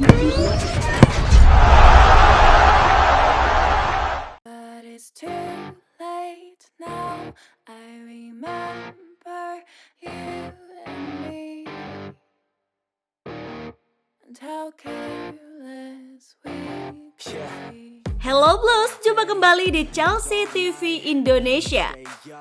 But it's too late now. I remember you and me, and how careless we could be. Hello Blues, jumpa kembali di Chelsea TV Indonesia.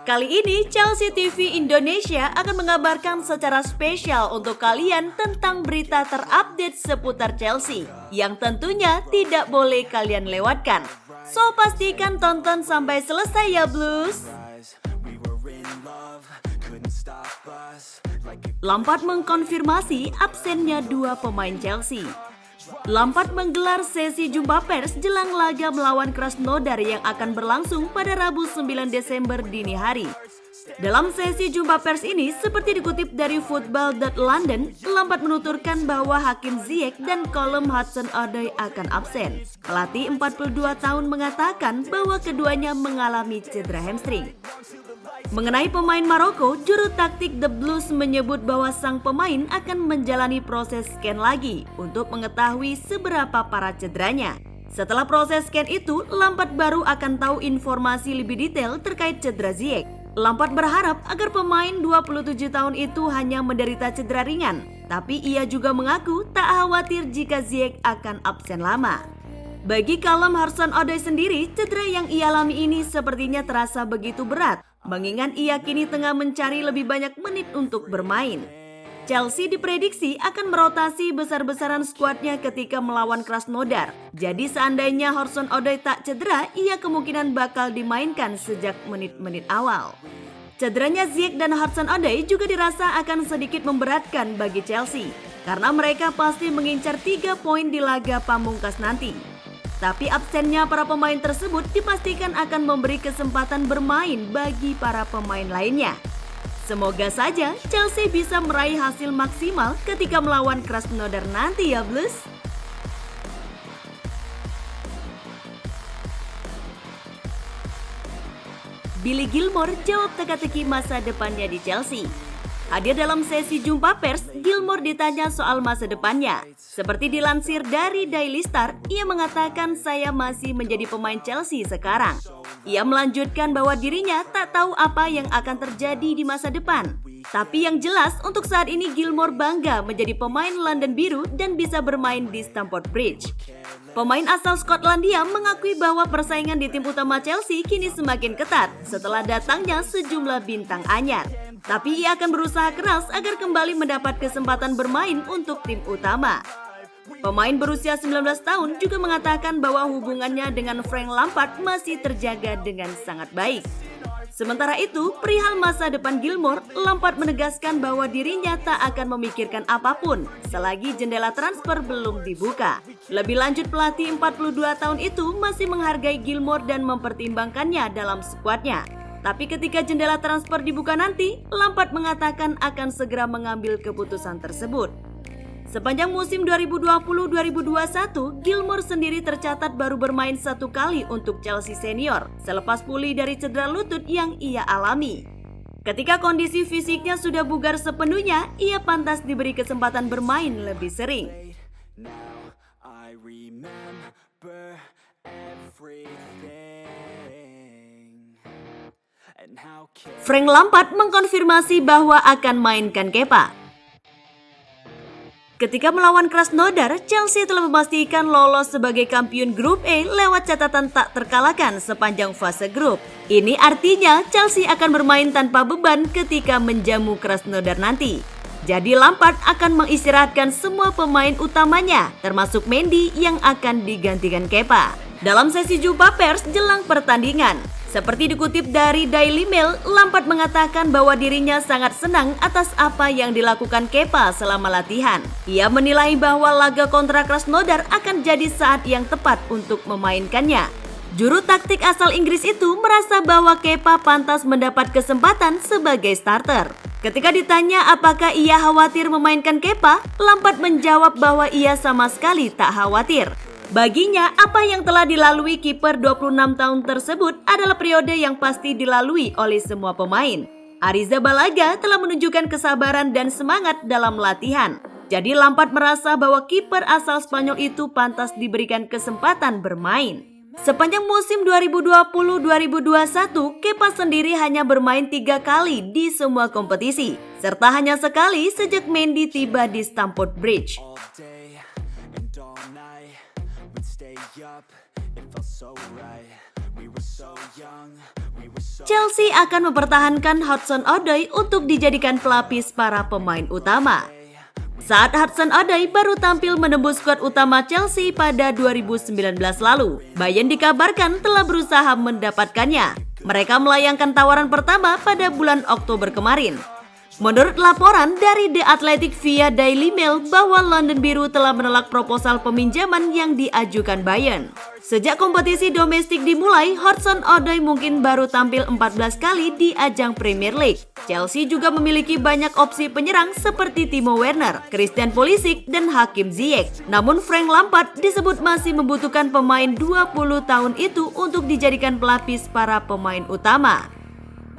Kali ini Chelsea TV Indonesia akan mengabarkan secara spesial untuk kalian tentang berita terupdate seputar Chelsea yang tentunya tidak boleh kalian lewatkan. So pastikan tonton sampai selesai ya Blues. Lampard mengkonfirmasi absennya dua pemain Chelsea. Lampard menggelar sesi jumpa pers jelang laga melawan Krasnodar yang akan berlangsung pada Rabu 9 Desember dini hari. Dalam sesi jumpa pers ini, seperti dikutip dari Football.London, Lampard menuturkan bahwa Hakim Ziyech dan Callum Hudson-Odoi akan absen. Pelatih 42 tahun mengatakan bahwa keduanya mengalami cedera hamstring. Mengenai pemain Maroko, juru taktik The Blues menyebut bahwa sang pemain akan menjalani proses scan lagi untuk mengetahui seberapa parah cederanya. Setelah proses scan itu, Lampard baru akan tahu informasi lebih detail terkait cedera Ziyech. Lampard berharap agar pemain 27 tahun itu hanya menderita cedera ringan, tapi ia juga mengaku tak khawatir jika Ziyech akan absen lama. Bagi Callum Hudson-Odoi sendiri, cedera yang ia alami ini sepertinya terasa begitu berat, mengingat ia kini tengah mencari lebih banyak menit untuk bermain. Chelsea diprediksi akan merotasi besar-besaran skuadnya ketika melawan Krasnodar. Jadi seandainya Hudson-Odoi tak cedera, ia kemungkinan bakal dimainkan sejak menit-menit awal. Cederanya Ziyech dan Hudson-Odoi juga dirasa akan sedikit memberatkan bagi Chelsea, karena mereka pasti mengincar 3 poin di laga pamungkas nanti. Tapi absennya para pemain tersebut dipastikan akan memberi kesempatan bermain bagi para pemain lainnya. Semoga saja Chelsea bisa meraih hasil maksimal ketika melawan Krasnodar nanti ya Blues. Billy Gilmour jawab teka-teki masa depannya di Chelsea. Hadir dalam sesi jumpa pers, Gilmour ditanya soal masa depannya. Seperti dilansir dari Daily Star, ia mengatakan saya masih menjadi pemain Chelsea sekarang. Ia melanjutkan bahwa dirinya tak tahu apa yang akan terjadi di masa depan. Tapi yang jelas untuk saat ini Gilmour bangga menjadi pemain London Biru dan bisa bermain di Stamford Bridge. Pemain asal Skotlandia mengakui bahwa persaingan di tim utama Chelsea kini semakin ketat setelah datangnya sejumlah bintang anyar. Tapi ia akan berusaha keras agar kembali mendapat kesempatan bermain untuk tim utama. Pemain berusia 19 tahun juga mengatakan bahwa hubungannya dengan Frank Lampard masih terjaga dengan sangat baik. Sementara itu, perihal masa depan Gilmour, Lampard menegaskan bahwa dirinya tak akan memikirkan apapun selagi jendela transfer belum dibuka. Lebih lanjut, pelatih 42 tahun itu masih menghargai Gilmour dan mempertimbangkannya dalam skuadnya. Tapi ketika jendela transfer dibuka nanti, Lampard mengatakan akan segera mengambil keputusan tersebut. Sepanjang musim 2020-2021, Gilmour sendiri tercatat baru bermain 1 kali untuk Chelsea senior selepas pulih dari cedera lutut yang ia alami. Ketika kondisi fisiknya sudah bugar sepenuhnya, ia pantas diberi kesempatan bermain lebih sering. Frank Lampard mengkonfirmasi bahwa akan mainkan Kepa. Ketika melawan Krasnodar, Chelsea telah memastikan lolos sebagai kampiun grup E lewat catatan tak terkalahkan sepanjang fase grup. Ini artinya Chelsea akan bermain tanpa beban ketika menjamu Krasnodar nanti. Jadi Lampard akan mengistirahatkan semua pemain utamanya, termasuk Mendy yang akan digantikan Kepa. Dalam sesi jumpa pers jelang pertandingan, seperti dikutip dari Daily Mail, Lampard mengatakan bahwa dirinya sangat senang atas apa yang dilakukan Kepa selama latihan. Ia menilai bahwa laga kontra Krasnodar akan jadi saat yang tepat untuk memainkannya. Juru taktik asal Inggris itu merasa bahwa Kepa pantas mendapat kesempatan sebagai starter. Ketika ditanya apakah ia khawatir memainkan Kepa, Lampard menjawab bahwa ia sama sekali tak khawatir. Baginya, apa yang telah dilalui kiper 26 tahun tersebut adalah periode yang pasti dilalui oleh semua pemain. Ariza Balaga telah menunjukkan kesabaran dan semangat dalam latihan. Jadi Lampard merasa bahwa kiper asal Spanyol itu pantas diberikan kesempatan bermain. Sepanjang musim 2020-2021, Kepa sendiri hanya bermain 3 kali di semua kompetisi, serta hanya sekali sejak Mendy tiba di Stamford Bridge. Chelsea akan mempertahankan Hudson-Odoi untuk dijadikan pelapis para pemain utama. Saat Hudson-Odoi baru tampil menembus skuad utama Chelsea pada 2019 lalu, Bayern dikabarkan telah berusaha mendapatkannya. Mereka melayangkan tawaran pertama pada bulan Oktober kemarin. Menurut laporan dari The Athletic via Daily Mail bahwa London Biru telah menolak proposal peminjaman yang diajukan Bayern. Sejak kompetisi domestik dimulai, Hudson-Odoi mungkin baru tampil 14 kali di ajang Premier League. Chelsea juga memiliki banyak opsi penyerang seperti Timo Werner, Christian Pulisic, dan Hakim Ziyech. Namun Frank Lampard disebut masih membutuhkan pemain 20 tahun itu untuk dijadikan pelapis para pemain utama.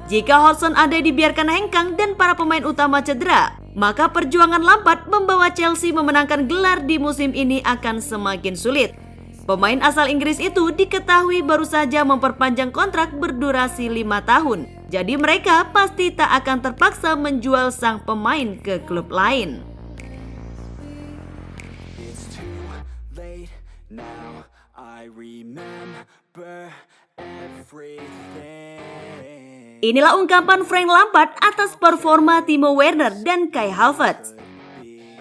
Jika Hudson-Odoi dibiarkan hengkang dan para pemain utama cedera, maka perjuangan Lampard membawa Chelsea memenangkan gelar di musim ini akan semakin sulit. Pemain asal Inggris itu diketahui baru saja memperpanjang kontrak berdurasi 5 tahun. Jadi mereka pasti tak akan terpaksa menjual sang pemain ke klub lain. Inilah ungkapan Frank Lampard atas performa Timo Werner dan Kai Havertz.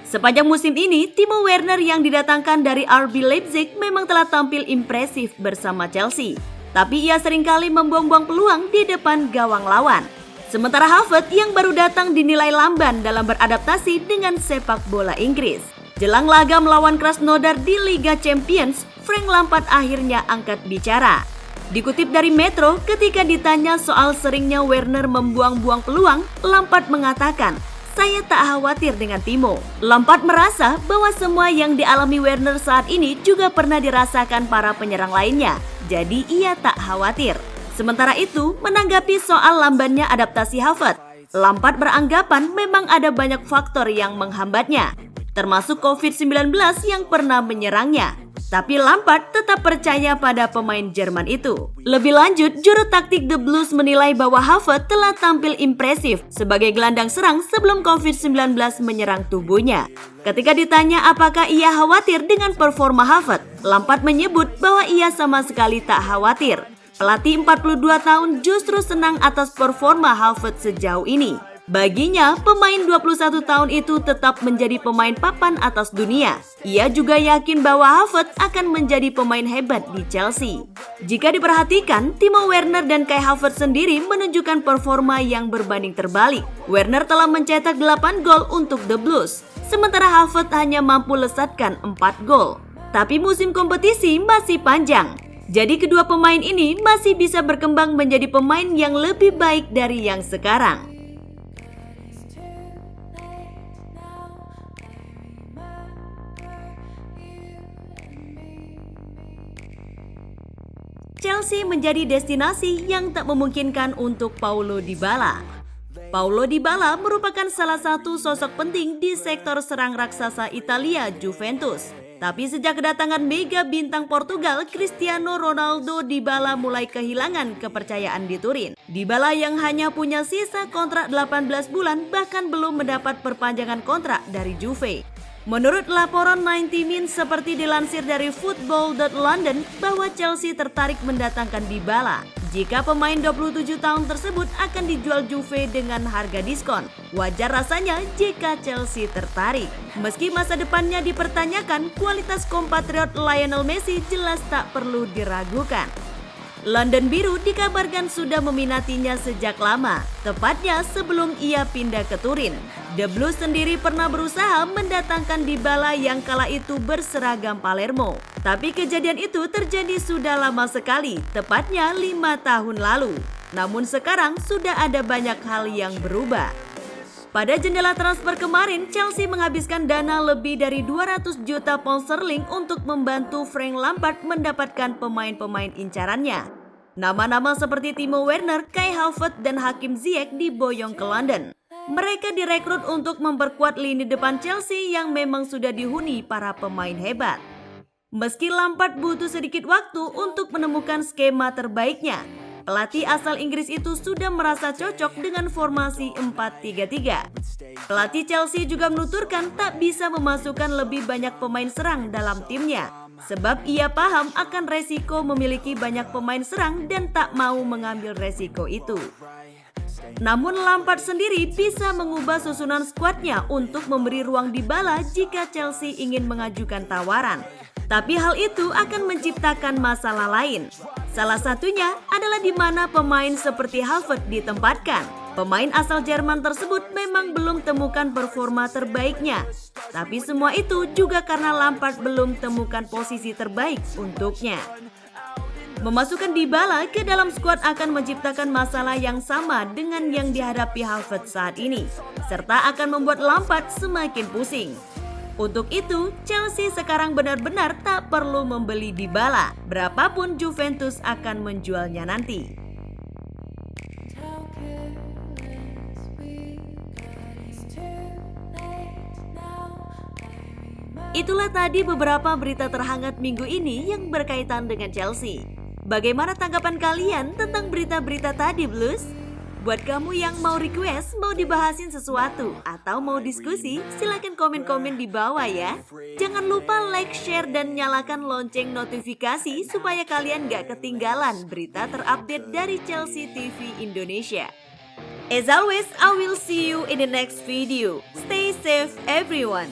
Sepanjang musim ini, Timo Werner yang didatangkan dari RB Leipzig memang telah tampil impresif bersama Chelsea. Tapi ia seringkali membuang-buang peluang di depan gawang lawan. Sementara Havertz yang baru datang dinilai lamban dalam beradaptasi dengan sepak bola Inggris. Jelang laga melawan Krasnodar di Liga Champions, Frank Lampard akhirnya angkat bicara. Dikutip dari Metro, ketika ditanya soal seringnya Werner membuang-buang peluang, Lampard mengatakan, "Saya tak khawatir dengan Timo." Lampard merasa bahwa semua yang dialami Werner saat ini juga pernah dirasakan para penyerang lainnya, jadi ia tak khawatir. Sementara itu, menanggapi soal lambannya adaptasi Havertz, Lampard beranggapan memang ada banyak faktor yang menghambatnya, termasuk COVID-19 yang pernah menyerangnya. Tapi Lampard tetap percaya pada pemain Jerman itu. Lebih lanjut, juru taktik The Blues menilai bahwa Havertz telah tampil impresif sebagai gelandang serang sebelum COVID-19 menyerang tubuhnya. Ketika ditanya apakah ia khawatir dengan performa Havertz, Lampard menyebut bahwa ia sama sekali tak khawatir. Pelatih 42 tahun justru senang atas performa Havertz sejauh ini. Baginya, pemain 21 tahun itu tetap menjadi pemain papan atas dunia. Ia juga yakin bahwa Havertz akan menjadi pemain hebat di Chelsea. Jika diperhatikan, Timo Werner dan Kai Havertz sendiri menunjukkan performa yang berbanding terbalik. Werner telah mencetak 8 gol untuk The Blues, sementara Havertz hanya mampu lesatkan 4 gol. Tapi musim kompetisi masih panjang. Jadi kedua pemain ini masih bisa berkembang menjadi pemain yang lebih baik dari yang sekarang. Chelsea menjadi destinasi yang tak memungkinkan untuk Paulo Dybala. Paulo Dybala merupakan salah satu sosok penting di sektor serang raksasa Italia Juventus. Tapi sejak kedatangan mega bintang Portugal Cristiano Ronaldo, Dybala mulai kehilangan kepercayaan di Turin. Dybala yang hanya punya sisa kontrak 18 bulan bahkan belum mendapat perpanjangan kontrak dari Juve. Menurut laporan 90 Min seperti dilansir dari Football.London bahwa Chelsea tertarik mendatangkan Dybala jika pemain 27 tahun tersebut akan dijual Juve dengan harga diskon. Wajar rasanya jika Chelsea tertarik. Meski masa depannya dipertanyakan, kualitas kompatriot Lionel Messi jelas tak perlu diragukan. London Biru dikabarkan sudah meminatinya sejak lama, tepatnya sebelum ia pindah ke Turin. The Blues sendiri pernah berusaha mendatangkan Dybala yang kala itu berseragam Palermo. Tapi kejadian itu terjadi sudah lama sekali, tepatnya 5 tahun lalu. Namun sekarang sudah ada banyak hal yang berubah. Pada jendela transfer kemarin, Chelsea menghabiskan dana lebih dari 200 juta pound sterling untuk membantu Frank Lampard mendapatkan pemain-pemain incarannya. Nama-nama seperti Timo Werner, Kai Havertz, dan Hakim Ziyech diboyong ke London. Mereka direkrut untuk memperkuat lini depan Chelsea yang memang sudah dihuni para pemain hebat. Meski Lampard butuh sedikit waktu untuk menemukan skema terbaiknya, pelatih asal Inggris itu sudah merasa cocok dengan formasi 4-3-3. Pelatih Chelsea juga menuturkan tak bisa memasukkan lebih banyak pemain serang dalam timnya, sebab ia paham akan resiko memiliki banyak pemain serang dan tak mau mengambil resiko itu. Namun Lampard sendiri bisa mengubah susunan skuadnya untuk memberi ruang Dybala jika Chelsea ingin mengajukan tawaran. Tapi hal itu akan menciptakan masalah lain. Salah satunya adalah di mana pemain seperti Havertz ditempatkan. Pemain asal Jerman tersebut memang belum temukan performa terbaiknya. Tapi semua itu juga karena Lampard belum temukan posisi terbaik untuknya. Memasukkan Dybala ke dalam skuad akan menciptakan masalah yang sama dengan yang dihadapi Havertz saat ini, serta akan membuat Lampard semakin pusing. Untuk itu, Chelsea sekarang benar-benar tak perlu membeli Dybala, berapapun Juventus akan menjualnya nanti. How careless we got, it's too late now. I remember. Itulah tadi beberapa berita terhangat minggu ini yang berkaitan dengan Chelsea. Bagaimana tanggapan kalian tentang berita-berita tadi, Blues? Buat kamu yang mau request, mau dibahasin sesuatu, atau mau diskusi, silakan komen-komen di bawah ya. Jangan lupa like, share, dan nyalakan lonceng notifikasi supaya kalian gak ketinggalan berita terupdate dari Chelsea TV Indonesia. As always, I will see you in the next video. Stay safe everyone.